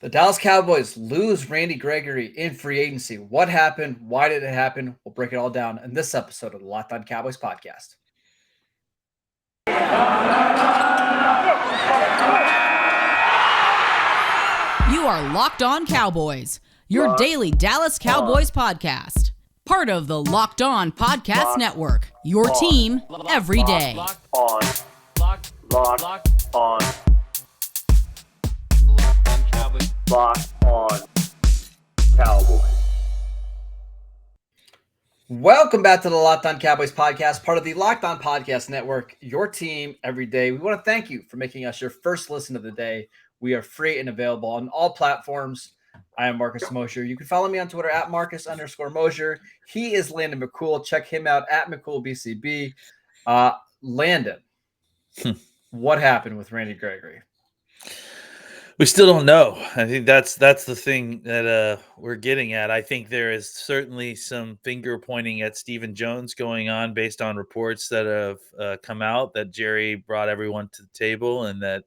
The Dallas Cowboys lose Randy Gregory in free agency. What happened? Why did it happen? We'll break it all down in this episode of the Locked On Cowboys podcast. You are Locked On Cowboys, your daily Dallas Cowboys podcast. Part of the Locked On Podcast Network, your team every day. Locked on Cowboys. Locked on Cowboys. Welcome back to the Locked On Cowboys podcast, part of the Locked On Podcast Network, your team every day. We want to thank you for making us your first listen of the day. We are free and available on all platforms. I am Marcus Mosher. You can follow me on Twitter at Marcus_Mosher. He is Landon McCool. Check him out at McCoolBCB. Landon, what happened with Randy Gregory? We still don't know. I think that's the thing that we're getting at. I think there is certainly some finger pointing at Stephen Jones going on based on reports that have come out that Jerry brought everyone to the table, and that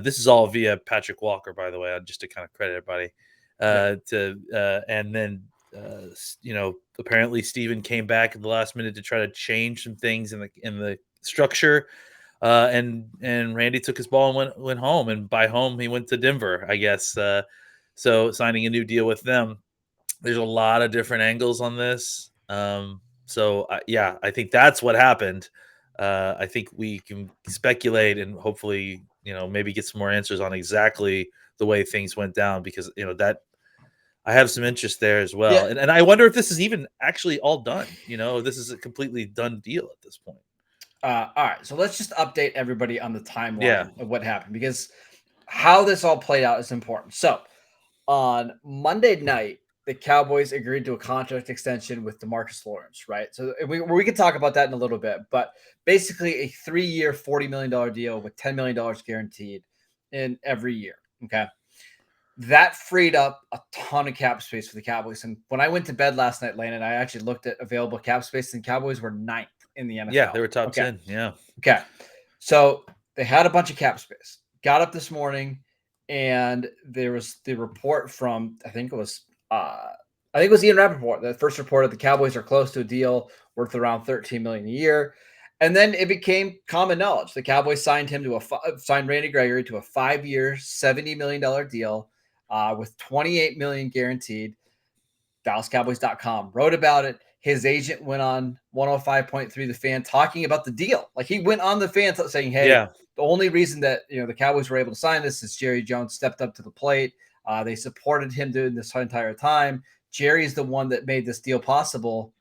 this is all via Patrick Walker, by the way, just to kind of credit everybody. And then apparently Stephen came back at the last minute to try to change some things in the structure. And Randy took his ball and went home, and by home he went to Denver, I guess. So signing a new deal with them. There's a lot of different angles on this. I think that's what happened. I think we can speculate and hopefully, maybe get some more answers on exactly the way things went down, because that I have some interest there as well. Yeah. And I wonder if this is even actually all done. This is a completely done deal at this point. All right, so let's just update everybody on the timeline of what happened, because how this all played out is important. So on Monday night, the Cowboys agreed to a contract extension with Demarcus Lawrence, right? So we can talk about that in a little bit, but basically a 3-year, $40 million deal with $10 million guaranteed in every year, okay? That freed up a ton of cap space for the Cowboys. And when I went to bed last night, Landon, I actually looked at available cap space, and Cowboys were 9th in the NFL. Yeah, they were top 10. Yeah. Okay. So they had a bunch of cap space. Got up this morning, and there was the report from I think it was Ian Rappaport. The first report of the Cowboys are close to a deal worth around $13 million a year. And then it became common knowledge. The Cowboys signed Randy Gregory to a 5-year, $70 million deal with $28 million guaranteed. DallasCowboys.com wrote about it. His agent went on 105.3 The Fan talking about the deal. Like, he went on The Fan saying, hey, the only reason that the Cowboys were able to sign this is Jerry Jones stepped up to the plate. They supported him during this entire time. Jerry's the one that made this deal possible.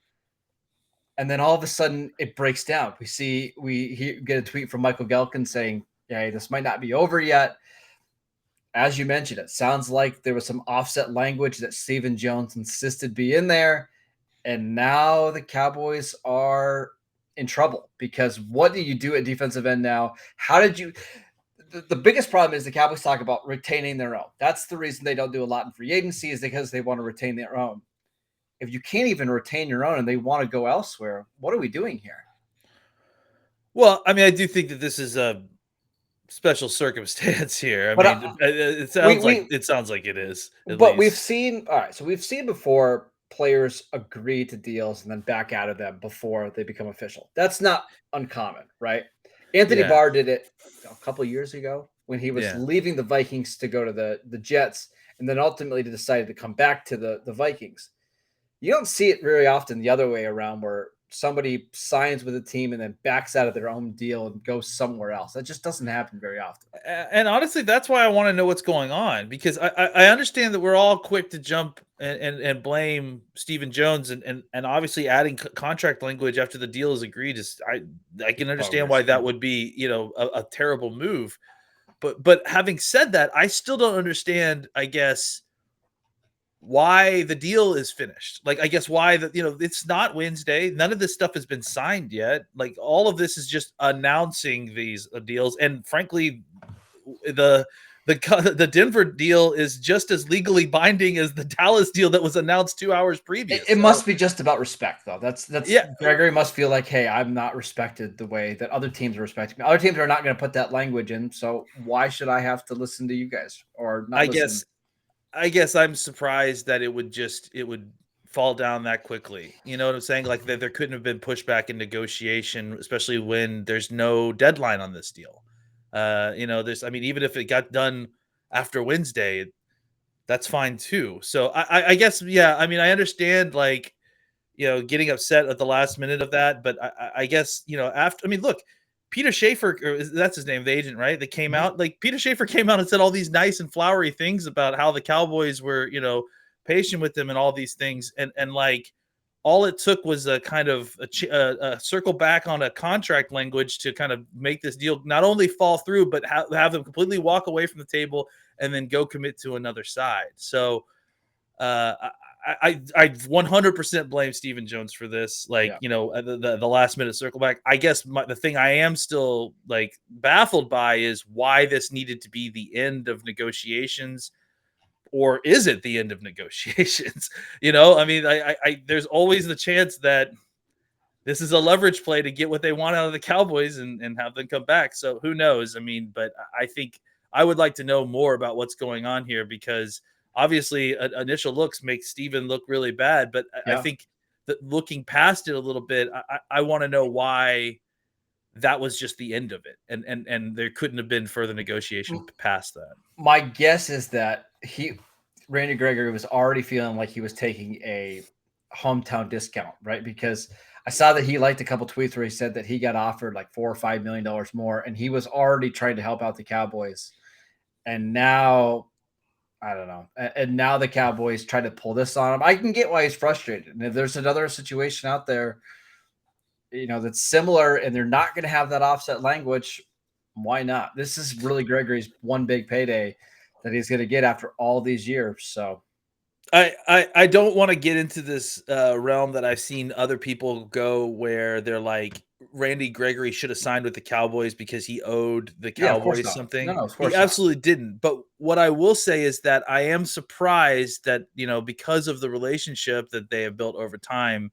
And then all of a sudden it breaks down. We get a tweet from Michael Gelkin saying, hey, this might not be over yet. As you mentioned, it sounds like there was some offset language that Stephen Jones insisted be in there. And now the Cowboys are in trouble, because what do you do at defensive end now? The biggest problem is the Cowboys talk about retaining their own. That's the reason they don't do a lot in free agency, is because they want to retain their own. If you can't even retain your own and they want to go elsewhere, what are we doing here? Well, I mean, I do think that this is a special circumstance here. It sounds like it is. But we've seen before players agree to deals and then back out of them before they become official. That's not uncommon, right? Anthony Barr did it a couple of years ago when he was leaving the Vikings to go to the Jets, and then ultimately decided to come back to the Vikings. You don't see it very often the other way around, where somebody signs with a team and then backs out of their own deal and goes somewhere else. That just doesn't happen very often. And honestly, that's why I want to know what's going on, because I understand that we're all quick to jump and blame Stephen Jones and obviously adding contract language after the deal is agreed is I can understand why that would be a terrible move. But having said that, I still don't understand, I guess, why the deal is finished. Like, I guess why it's not Wednesday. None of this stuff has been signed yet. Like, all of this is just announcing these deals. And frankly, the the Denver deal is just as legally binding as the Dallas deal that was announced 2 hours previous. It must be just about respect, though. That's Yeah. Gregory must feel like, hey, I'm not respected the way that other teams are respecting me. Other teams are not going to put that language in, so why should I have to listen to you guys or not listen? I guess I'm surprised that it would fall down that quickly. You know what I'm saying? Like that there couldn't have been pushback in negotiation, especially when there's no deadline on this deal. Even if it got done after Wednesday, that's fine too. So I guess, yeah, I mean, I understand like, getting upset at the last minute of that, but I guess, look, Peter Schaefer, that's his name, the agent, right? That came out, like Peter Schaefer came out and said all these nice and flowery things about how the Cowboys were, patient with them and all these things. And like, all it took was a kind of a circle back on a contract language to kind of make this deal not only fall through, but have them completely walk away from the table and then go commit to another side. So I 100% blame Stephen Jones for this. Like, the last minute circle back. I guess the thing I am still like baffled by is why this needed to be the end of negotiations. Or is it the end of negotiations? I there's always the chance that this is a leverage play to get what they want out of the Cowboys and have them come back. So who knows? I mean, but I think I would like to know more about what's going on here, because obviously initial looks make Steven look really bad. But I think that looking past it a little bit, I want to know why that was just the end of it. And there couldn't have been further negotiation past that. My guess is that Randy Gregory was already feeling like he was taking a hometown discount, right? Because I saw that he liked a couple tweets where he said that he got offered like $4 or $5 million more, and he was already trying to help out the Cowboys. And now, I don't know. And now the Cowboys try to pull this on him. I can get why he's frustrated. And if there's another situation out there, that's similar, and they're not going to have that offset language, why not? This is really Gregory's one big payday that he's going to get after all these years. So I don't want to get into this realm that I've seen other people go where they're like, Randy Gregory should have signed with the Cowboys because he owed the Cowboys something. No, of course he absolutely didn't. But what I will say is that I am surprised that, because of the relationship that they have built over time,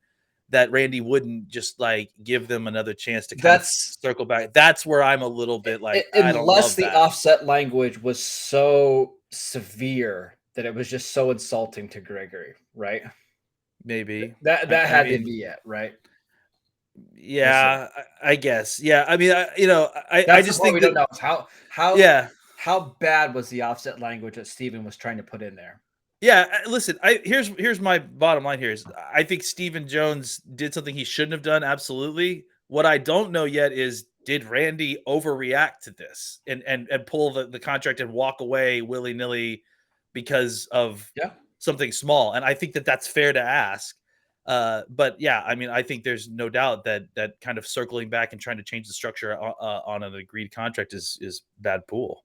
that Randy wouldn't just like give them another chance to kind of circle back. That's where I'm a little bit like, unless the offset language was so severe that it was just so insulting to Gregory, right? Maybe that had to be it, right? Yeah, I guess. Yeah, I mean, I just think we don't know how bad was the offset language that Steven was trying to put in there. Yeah, listen, here's my bottom line here is I think Stephen Jones did something he shouldn't have done, absolutely. What I don't know yet is, did Randy overreact to this and pull the contract and walk away willy-nilly because of something small? And I think that's fair to ask. But yeah, I mean, I think there's no doubt that kind of circling back and trying to change the structure on an agreed contract is bad pool.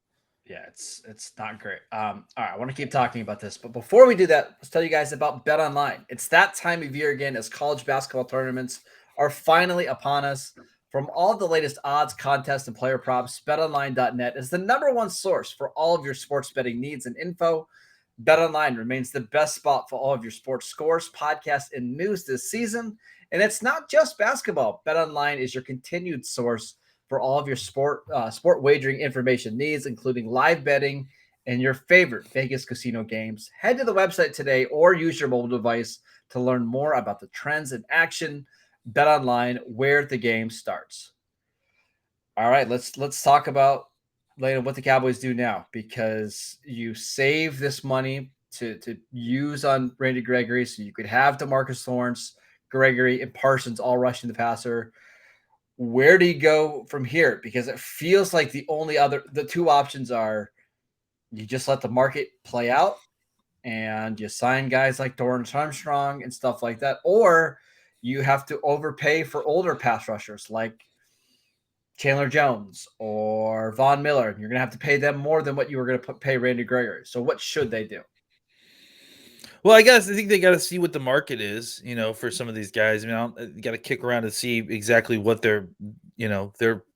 Yeah, it's not great. All right, I want to keep talking about this, but before we do that, let's tell you guys about Bet Online. It's that time of year again as college basketball tournaments are finally upon us. From all of the latest odds, contests, and player props, BetOnline.net is the #1 source for all of your sports betting needs and info. BetOnline remains the best spot for all of your sports scores, podcasts, and news this season. And it's not just basketball. BetOnline is your continued source for all of your sport wagering information needs, including live betting and your favorite Vegas casino games. Head to the website today or use your mobile device to learn more about the trends in action. Bet Online, where the game starts. All right, let's talk about later what the Cowboys do now, because you save this money to use on Randy Gregory, so you could have Demarcus Lawrence, Gregory, and Parsons all rushing the passer. Where do you go from here? Because it feels like the two options are you just let the market play out and you sign guys like Dorrance Armstrong and stuff like that, or you have to overpay for older pass rushers like Chandler Jones or Von Miller. You're going to have to pay them more than what you were going to pay Randy Gregory. So what should they do? Well, I think they got to see what the market is, for some of these guys. I mean, you got to kick around to see exactly what they're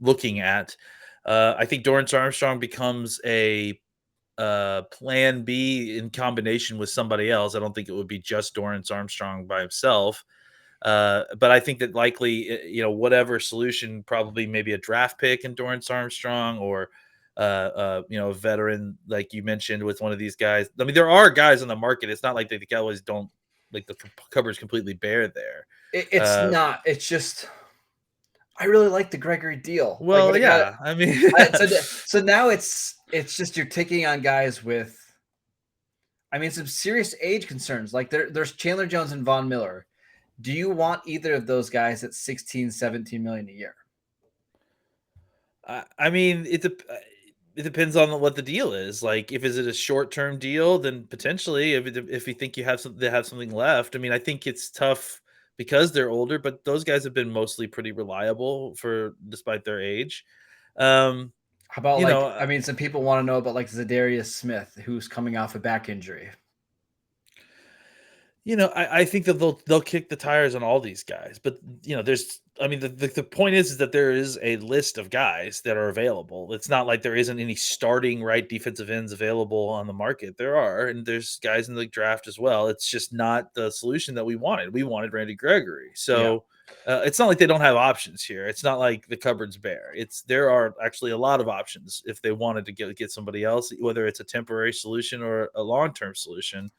looking at. I think Dorrance Armstrong becomes a plan B in combination with somebody else. I don't think it would be just Dorrance Armstrong by himself. But I think that likely, whatever solution, probably maybe a draft pick in Dorrance Armstrong or, a veteran, like you mentioned, with one of these guys. I mean, there are guys on the market. It's not like the Cowboys don't, like, the cupboard's completely bare there. It's not. It's just I really like the Gregory deal. Well, yeah. I mean, so now it's just you're taking on guys with, I mean, some serious age concerns. Like there's Chandler Jones and Von Miller. Do you want either of those guys at 16, 17 million a year? I mean, it depends on what the deal is. Like, if is it a short-term deal, then potentially. If you think they have something left, I mean, I think it's tough because they're older, but those guys have been mostly pretty reliable despite their age. How about I mean, some people want to know about like Zadarius Smith, who's coming off a back injury. I think that they'll kick the tires on all these guys, but the point is that there is a list of guys that are available. It's not like there isn't any starting right defensive ends available on the market. There are, and there's guys in the draft as well. It's just not the solution that we wanted. We wanted Randy Gregory, so it's not like they don't have options here. It's not like the cupboard's bare. There are actually a lot of options if they wanted to get somebody else, whether it's a temporary solution or a long-term solution.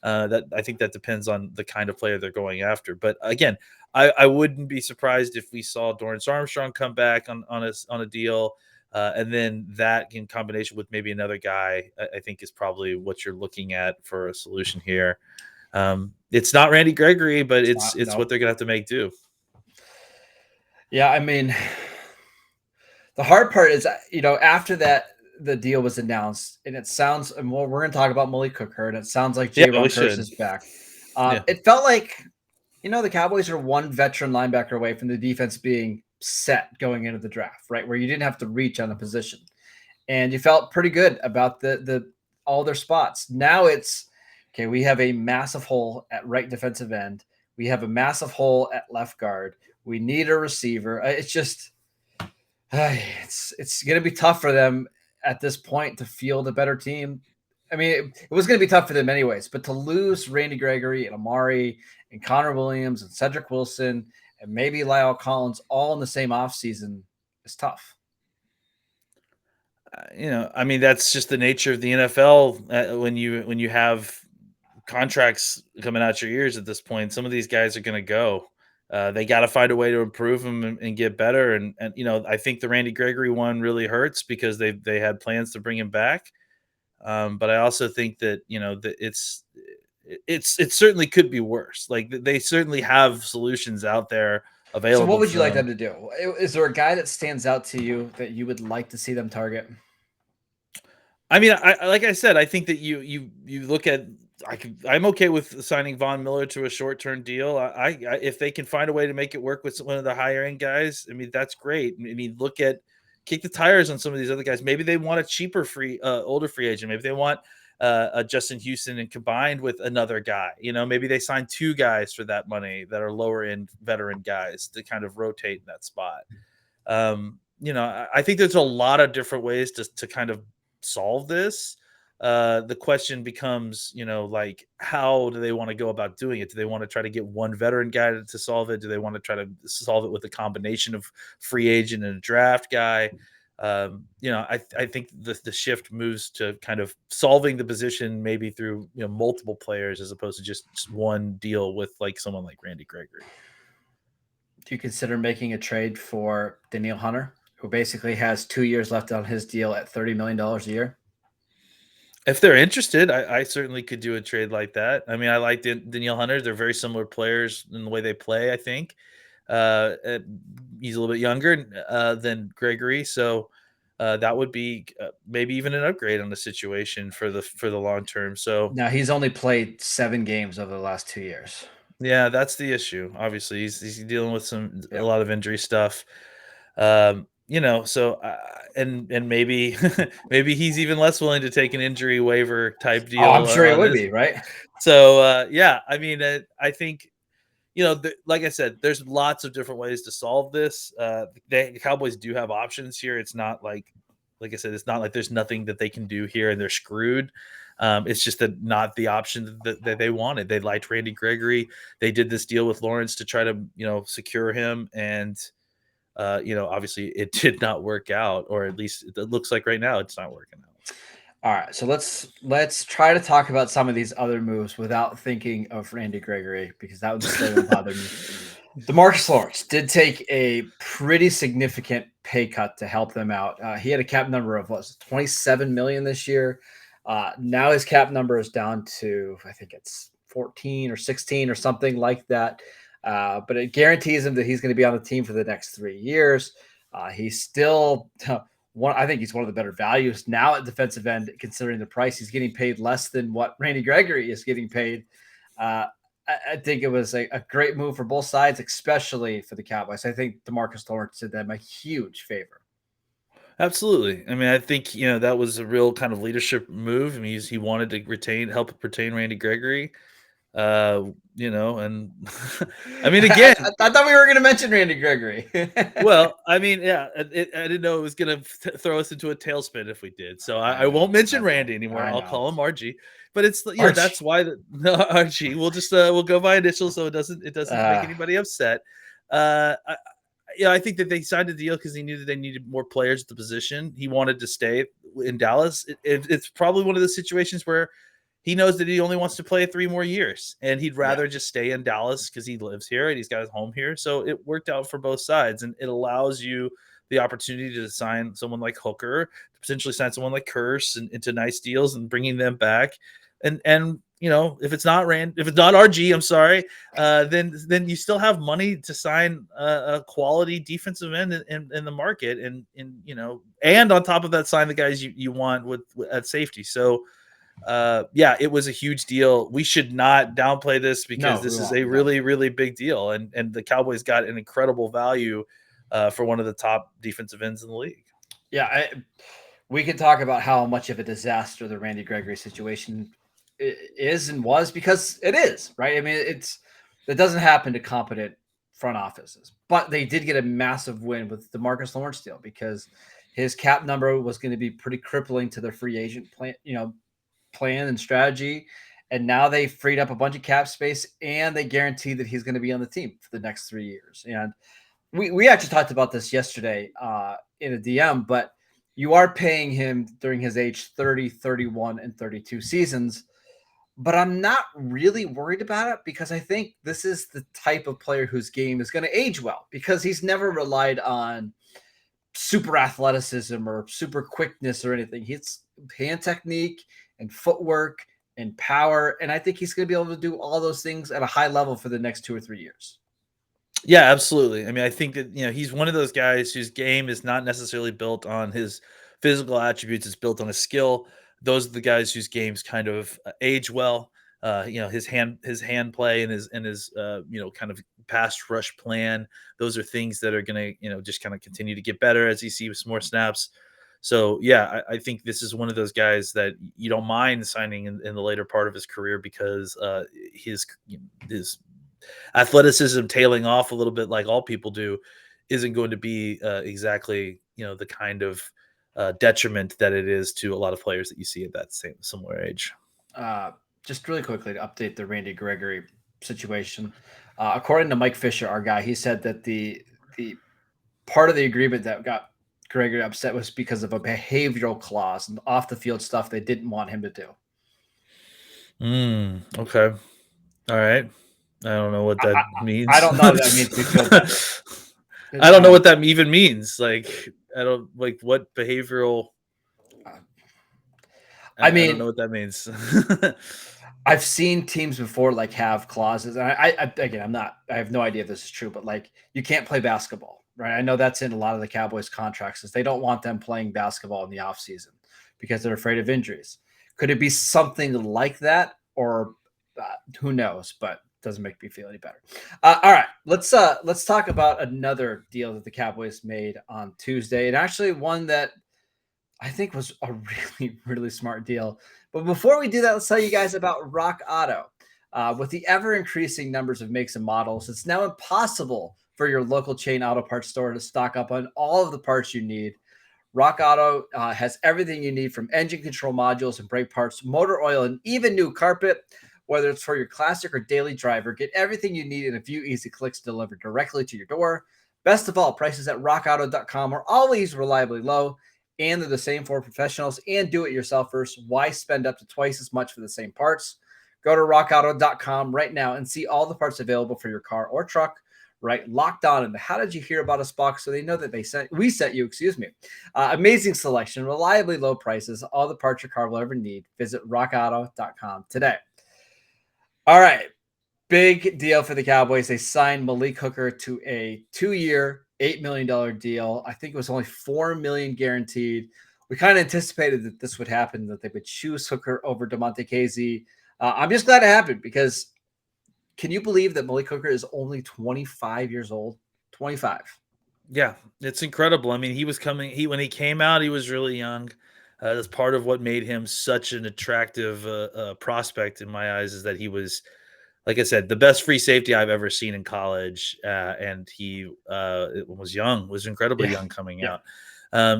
That I think that depends on the kind of player they're going after. But again, I wouldn't be surprised if we saw Dorrance Armstrong come back on a deal, and then that in combination with maybe another guy, I think is probably what you're looking at for a solution here. It's not Randy Gregory, but it's what they're gonna have to make do. Yeah, I mean, the hard part is, after that, the deal was announced, and it sounds, and we're going to talk about Malik Hooker, and it sounds like J-Ron Kearse is back. It felt like, the Cowboys are one veteran linebacker away from the defense being set going into the draft, right? Where you didn't have to reach on a position, and you felt pretty good about all their spots. Now it's okay. We have a massive hole at right defensive end. We have a massive hole at left guard. We need a receiver. It's just, it's going to be tough for them at this point to field a better team. I mean, it was going to be tough for them anyways, but to lose Randy Gregory and Amari and Connor Williams and Cedric Wilson and maybe Lyle Collins all in the same offseason is tough. I mean, that's just the nature of the NFL. When you have contracts coming out your ears at this point, some of these guys are going to go. They got to find a way to improve them and get better. And I think the Randy Gregory one really hurts because they had plans to bring him back. But I also think that, that it certainly could be worse. Like, they certainly have solutions out there available. So what would you like them to do? Is there a guy that stands out to you that you would like to see them target? I mean, like I said, I think that you look at, I'm okay with signing Von Miller to a short-term deal. If they can find a way to make it work with one of the higher-end guys, I mean, that's great. I mean, kick the tires on some of these other guys. Maybe they want a cheaper older free agent. Maybe they want a Justin Houston and combined with another guy. Maybe they sign two guys for that money that are lower-end veteran guys to kind of rotate in that spot. I think there's a lot of different ways to kind of solve this. The question becomes, like, how do they want to go about doing it? Do they want to try to get one veteran guy to solve it? Do they want to try to solve it with a combination of free agent and a draft guy? I think the shift moves to kind of solving the position maybe through multiple players as opposed to just one deal with like someone like Randy Gregory. Do you consider making a trade for Danielle Hunter, who basically has 2 years left on his deal at $30 million a year? If they're interested, I certainly could do a trade like that. I mean, I like Danielle Hunter. They're very similar players in the way they play, I think. He's a little bit younger than Gregory, so that would be maybe even an upgrade on the situation for the long term. So now he's only played 7 games over the last 2 years. Yeah, that's the issue. Obviously, he's dealing with a lot of injury stuff. So and maybe maybe he's even less willing to take an injury waiver type deal. Oh, I'm sure he would be, right? So I mean, I think like I said, there's lots of different ways to solve this. The Cowboys do have options here. It's not like like I said, it's not like there's nothing that they can do here and they're screwed. It's just that not the option that they wanted. They liked Randy Gregory. They did this deal with Lawrence to try to, secure him. And, obviously it did not work out, or at least it looks like right now it's not working out. All right, so let's try to talk about some of these other moves without thinking of Randy Gregory, because that would just bother me. Demarcus Lawrence did take a pretty significant pay cut to help them out. He had a cap number of 27 million this year. Now his cap number is down to, I think it's 14 or 16 or something like that. But it guarantees him that he's going to be on the team for the next 3 years. He's still I think he's one of the better values now at defensive end, considering the price. He's getting paid less than what Randy Gregory is getting paid. I think it was a great move for both sides, especially for the Cowboys. I think Demarcus Lawrence did them a huge favor. Absolutely. I mean, I think, that was a real kind of leadership move. I mean, he wanted to help retain Randy Gregory. And I mean, again, I thought we were going to mention Randy Gregory. Well, I mean, yeah, I didn't know it was going to throw us into a tailspin if we did. So I won't mention Randy anymore. I'll call him RG. But it's that's why no, RG. We'll just we'll go by initials so it doesn't make anybody upset. I think that they signed a deal because he knew that they needed more players at the position. He wanted to stay in Dallas. It's probably one of the situations where he knows that he only wants to play 3 more years, and he'd rather just stay in Dallas because he lives here and he's got his home here. So it worked out for both sides, and it allows you the opportunity to sign someone like Hooker, to potentially sign someone like Curse into nice deals and bringing them back. And if it's not RG, I'm sorry, then you still have money to sign a quality defensive end in the market, and on top of that, sign the guys you want at safety. So. It was a huge deal. We should not downplay this because this is a really, really big deal. And the Cowboys got an incredible value for one of the top defensive ends in the league. Yeah, we could talk about how much of a disaster the Randy Gregory situation is and was, because it is, right? I mean, it doesn't happen to competent front offices, but they did get a massive win with the Demarcus Lawrence deal because his cap number was going to be pretty crippling to their free agent plan and strategy, and now they freed up a bunch of cap space, and they guarantee that he's going to be on the team for the next 3 years. And we actually talked about this yesterday in a DM, but you are paying him during his age 30, 31, and 32 seasons. But I'm not really worried about it because I think this is the type of player whose game is going to age well, because he's never relied on super athleticism or super quickness or anything. He's hand technique and footwork and power. And I think he's going to be able to do all those things at a high level for the next 2 or 3 years. Yeah, absolutely. I mean, I think that, he's one of those guys whose game is not necessarily built on his physical attributes. It's built on his skill. Those are the guys whose games kind of age well. His hand play and his kind of pass rush plan. Those are things that are going to, just kind of continue to get better as he sees more snaps. So, yeah, I think this is one of those guys that you don't mind signing in the later part of his career because his athleticism tailing off a little bit, like all people do, isn't going to be exactly, the kind of detriment that it is to a lot of players that you see at that similar age. Just really quickly to update the Randy Gregory situation. According to Mike Fisher, our guy, he said that the part of the agreement that got Gregory upset was because of a behavioral clause and off the field stuff they didn't want him to do. Okay. All right. I don't know what that means. I don't know what that means. We feel better. I don't know what that even means. Like, I don't like what behavioral. I don't know what that means. I've seen teams before have clauses, and I have no idea if this is true, but you can't play basketball. Right. I know that's in a lot of the Cowboys contracts, is they don't want them playing basketball in the offseason because they're afraid of injuries. Could it be something like that, or who knows? But it doesn't make me feel any better. All right, let's talk about another deal that the Cowboys made on Tuesday, and actually one that I think was a really, really smart deal. But before we do that, let's tell you guys about Rock Auto. With the ever-increasing numbers of makes and models, it's now impossible for your local chain auto parts store to stock up on all of the parts you need. Rock Auto has everything you need from engine control modules and brake parts, motor oil, and even new carpet. Whether it's for your classic or daily driver, get everything you need in a few easy clicks delivered directly to your door. Best of all, prices at rockauto.com are always reliably low, and they're the same for professionals and do-it-yourselfers. Why spend up to twice as much for the same parts? Go to rockauto.com right now and see all the parts available for your car or truck. Right, locked on in the "How did you hear about us" box, so they know that we sent you. Amazing selection, reliably low prices, all the parts your car will ever need. Visit rockauto.com today. All right, big deal for the Cowboys. They signed Malik Hooker to a 2-year, $8 million deal. I think it was only $4 million guaranteed. We kind of anticipated that this would happen, that they would choose Hooker over DeMonte Casey. I'm just glad it happened, because can you believe that Malik Hooker is only 25 years old? 25. Yeah, it's incredible. I mean, when he came out, he was really young. That's part of what made him such an attractive prospect in my eyes, is that he was, like I said, the best free safety I've ever seen in college. And he was incredibly young coming out.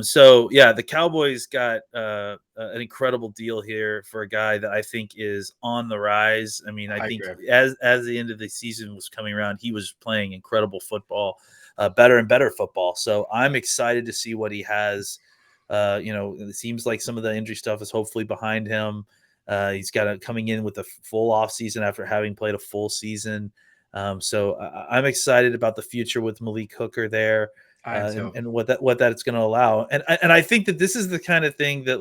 So yeah, the Cowboys got an incredible deal here for a guy that I think is on the rise. I mean, I think agree. as the end of the season was coming around, he was playing incredible football, better and better football. So I'm excited to see what he has. It seems like some of the injury stuff is hopefully behind him. He's got coming in with a full off season after having played a full season. So I'm excited about the future with Malik Hooker there. And what that's going to allow. And I think that this is the kind of thing that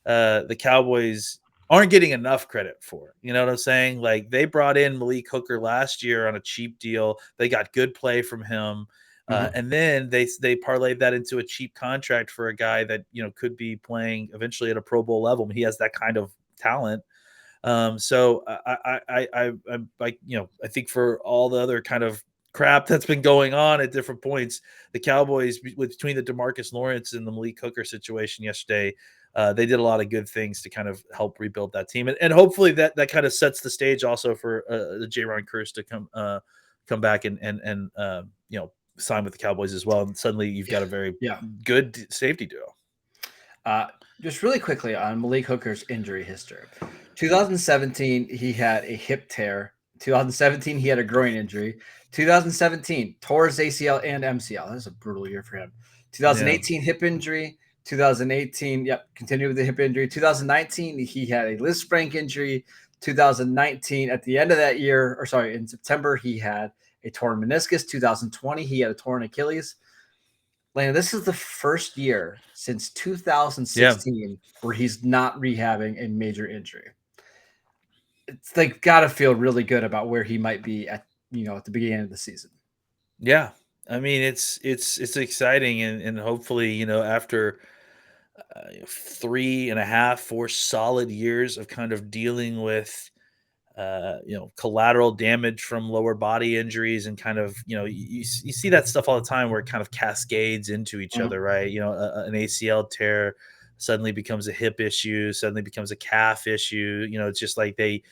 the Cowboys aren't getting enough credit for. You know what I'm saying? Like, they brought in Malik Hooker last year on a cheap deal. They got good play from him. And then they parlayed that into a cheap contract for a guy that, could be playing eventually at a Pro Bowl level. He has that kind of talent. So I think for all the other kind of crap that's been going on at different points, the Cowboys, between the Demarcus Lawrence and the Malik Hooker situation yesterday, they did a lot of good things to kind of help rebuild that team, and hopefully that kind of sets the stage also for the J-Ron Curse to come back and sign with the Cowboys as well. And suddenly you've got a very good safety duo. Just really quickly on Malik Hooker's injury history. 2017, he had a hip tear. 2017, he had a groin injury. 2017, tore his ACL and MCL. That was a brutal year for him. 2018, hip injury. 2018, continued with the hip injury. 2019, he had a Liz Frank injury. 2019, at the end of that year, in September, he had a torn meniscus. 2020, he had a torn Achilles. Landon, this is the first year since 2016 where he's not rehabbing a major injury. It's got to feel really good about where he might be at the beginning of the season. Yeah. I mean, it's exciting. And hopefully, after 3.5, 4 solid years of kind of dealing with, collateral damage from lower body injuries, and kind of, you see that stuff all the time where it kind of cascades into each other, right? An ACL tear suddenly becomes a hip issue, suddenly becomes a calf issue. It's just like the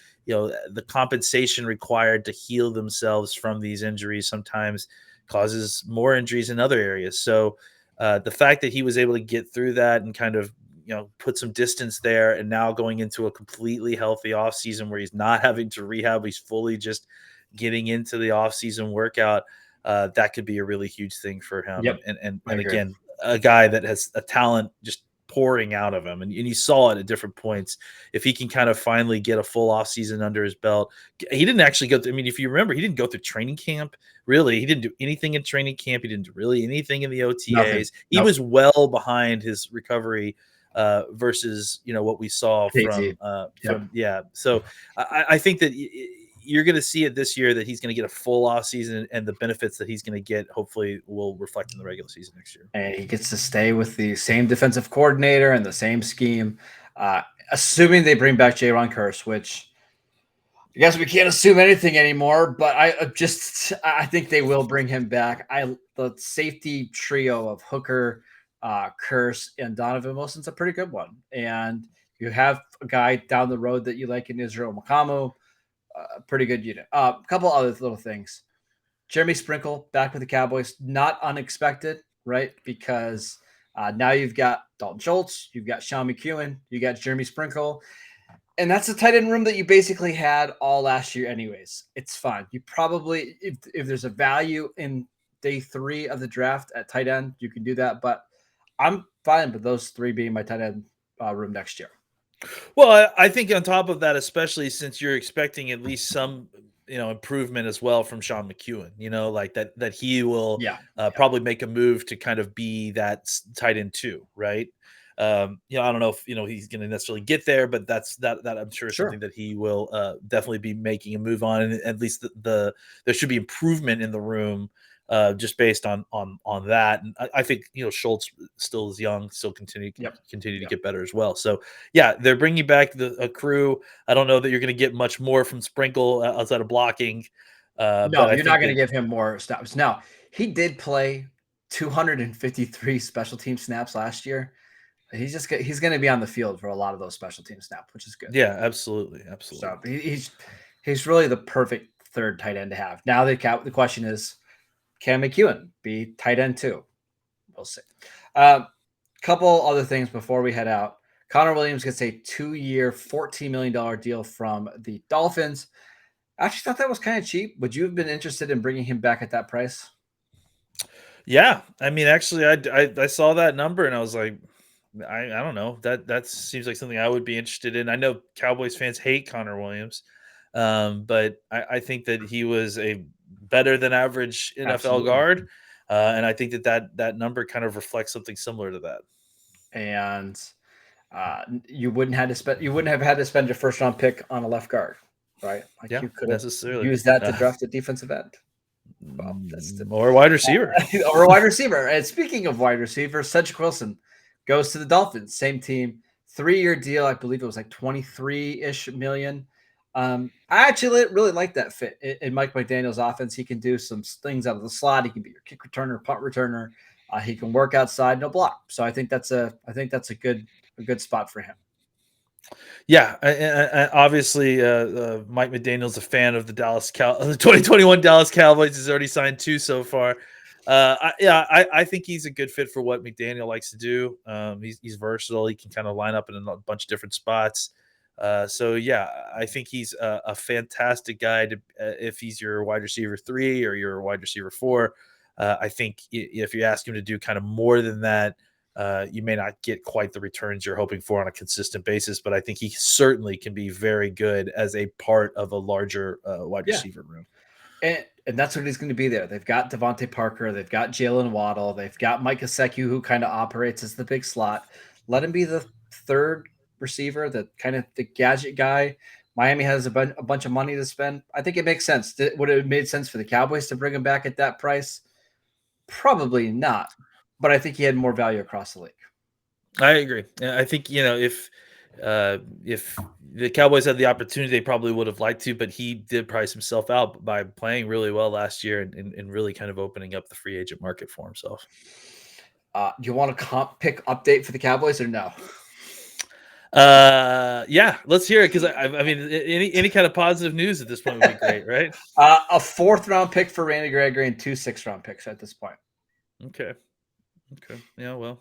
compensation required to heal themselves from these injuries sometimes causes more injuries in other areas. So the fact that he was able to get through that and kind of, put some distance there, and now going into a completely healthy offseason where he's not having to rehab, he's fully just getting into the offseason workout, that could be a really huge thing for him. Yep. And again, a guy that has a talent just pouring out of him, and you saw it at different points. If he can kind of finally get a full offseason under his belt, he didn't actually go through, I mean, if you remember, he didn't go through training camp. Really, he didn't do anything in training camp. He didn't do really anything in the OTAs. He was well behind his recovery versus what we saw from. So I think that you're going to see it this year, that he's going to get a full off season, and the benefits that he's going to get hopefully will reflect in the regular season next year. And he gets to stay with the same defensive coordinator and the same scheme, assuming they bring back J-Ron Curse, which I guess we can't assume anything anymore, but I think they will bring him back. The safety trio of Hooker, Curse, and Donovan Wilson's a pretty good one. And you have a guy down the road that you like in Israel Makamu, a pretty good unit. A couple other little things. Jeremy Sprinkle back with the Cowboys, not unexpected, right? Because Now you've got Dalton Schultz, you've got Sean McEwen, you got Jeremy Sprinkle, and that's the tight end room that you basically had all last year anyways. It's fine. You probably, if there's a value in day 3 of the draft at tight end, you can do that, but I'm fine with those 3 being my tight end room next year. Well, I think on top of that, especially since you're expecting at least some, improvement as well from Sean McEwen, like that he will probably make a move to kind of be that tight end too, right? I don't know if he's going to necessarily get there, but that I'm sure is something that he will definitely be making a move on, and at least there should be improvement in the room. Just based on that, and I think Schultz still is young, still continue to get better as well. So yeah, they're bringing back a crew. I don't know that you're going to get much more from Sprinkle outside of blocking. No, but you're not going to give him more snaps. Now he did play 253 special team snaps last year. He's going to be on the field for a lot of those special team snaps, which is good. Yeah, absolutely. So he's really the perfect third tight end to have. Now the question is, can McEwen be tight end too? We'll see. Couple other things before we head out. Connor Williams gets a 2-year, $14 million deal from the Dolphins. I actually thought that was kind of cheap. Would you have been interested in bringing him back at that price? Yeah. I mean, actually, I saw that number and I was like, I don't know. That seems like something I would be interested in. I know Cowboys fans hate Connor Williams, but I think that he was a better than average NFL guard. And I think that number kind of reflects something similar to that. And you wouldn't have had to spend your first round pick on a left guard, right? Like you could have used that to draft a defensive end. Well, or a wide receiver. Or a wide receiver. And speaking of wide receiver, Cedric Wilson goes to the Dolphins, same team, 3-year deal. I believe it was like 23-ish million. I actually really like that fit in Mike McDaniel's offense. He can do some things out of the slot. He can be your kick returner, punt returner. He can work outside, no block. So I think that's a good spot for him. Yeah, and obviously, Mike McDaniel's a fan of the 2021 Dallas Cowboys. He's already signed 2 so far. I think he's a good fit for what McDaniel likes to do. He's versatile. He can kind of line up in a bunch of different spots. So yeah, I think he's a fantastic guy if he's your wide receiver 3 or your wide receiver 4. I think if you ask him to do kind of more than that, you may not get quite the returns you're hoping for on a consistent basis, but I think he certainly can be very good as a part of a larger wide receiver room. And that's what he's going to be there. They've got Devontae Parker. They've got Jalen Waddle. They've got Mike Gesicki, who kind of operates as the big slot. Let him be the third receiver, the kind of the gadget guy. Miami has a bunch of money to spend. I think it makes sense. Would it have made sense for the Cowboys to bring him back at that price? Probably not. But I think he had more value across the league. I agree. I think, if the Cowboys had the opportunity, they probably would have liked to, but he did price himself out by playing really well last year and really kind of opening up the free agent market for himself. Do you want a comp pick update for the Cowboys or no? Yeah, let's hear it, because I mean, any kind of positive news at this point would be great, right? A 4th round pick for Randy Gregory and 2 6th round picks at this point. Okay. Yeah, well.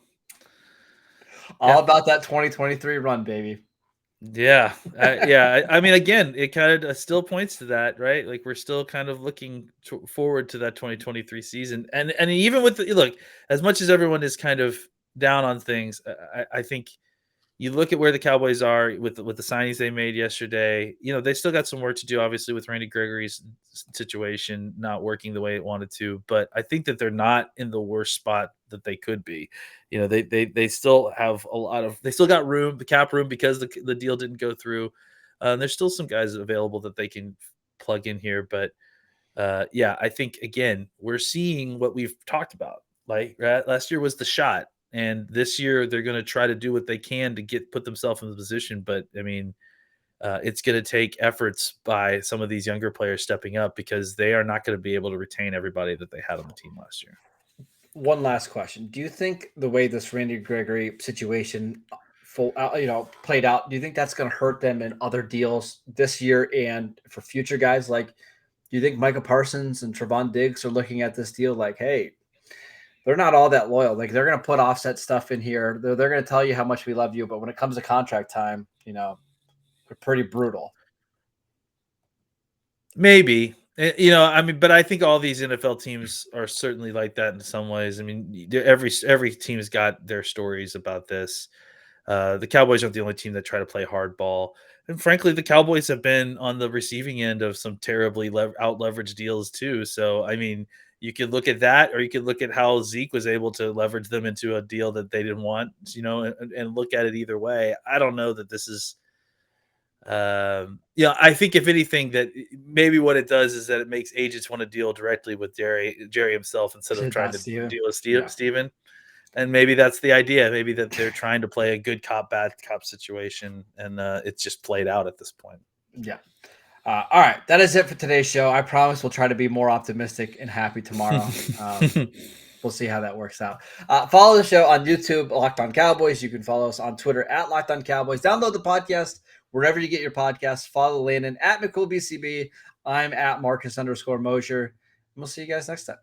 All about that 2023 run, baby. Yeah. I mean, again, it kind of still points to that, right? Like we're still kind of looking forward to that 2023 season. And even with look, as much as everyone is kind of down on things, I think you look at where the Cowboys are with the signings they made yesterday. They still got some work to do, obviously, with Randy Gregory's situation not working the way it wanted to. But I think that they're not in the worst spot that they could be. They still have they still got room, the cap room, because the deal didn't go through. There's still some guys available that they can plug in here. But yeah, I think, again, we're seeing what we've talked about. Like last year was the shot. And this year they're going to try to do what they can to put themselves in the position. But I mean, it's going to take efforts by some of these younger players stepping up, because they are not going to be able to retain everybody that they had on the team last year. One last question. Do you think the way this Randy Gregory situation played out, do you think that's going to hurt them in other deals this year and for future guys? Like, do you think Micah Parsons and Trevon Diggs are looking at this deal like, hey, they're not all that loyal. Like they're going to put offset stuff in here. They're going to tell you how much we love you. But when it comes to contract time, they're pretty brutal. Maybe. But I think all these NFL teams are certainly like that in some ways. I mean, every team's got their stories about this. The Cowboys aren't the only team that try to play hardball. And frankly, the Cowboys have been on the receiving end of some terribly out-leveraged deals too. So, I mean, you could look at that, or you could look at how Zeke was able to leverage them into a deal that they didn't want, and look at it either way. I don't know that this is I think if anything, that maybe what it does is that it makes agents want to deal directly with Jerry himself instead of trying to deal with Steven. And maybe that's the idea. Maybe that they're trying to play a good cop, bad cop situation, and it's just played out at this point. Yeah. All right. That is it for today's show. I promise we'll try to be more optimistic and happy tomorrow. We'll see how that works out. Follow the show on YouTube, Locked On Cowboys. You can follow us on Twitter at Locked On Cowboys. Download the podcast wherever you get your podcasts. Follow Landon at McCool BCB. I'm at Marcus _Mosher. And we'll see you guys next time.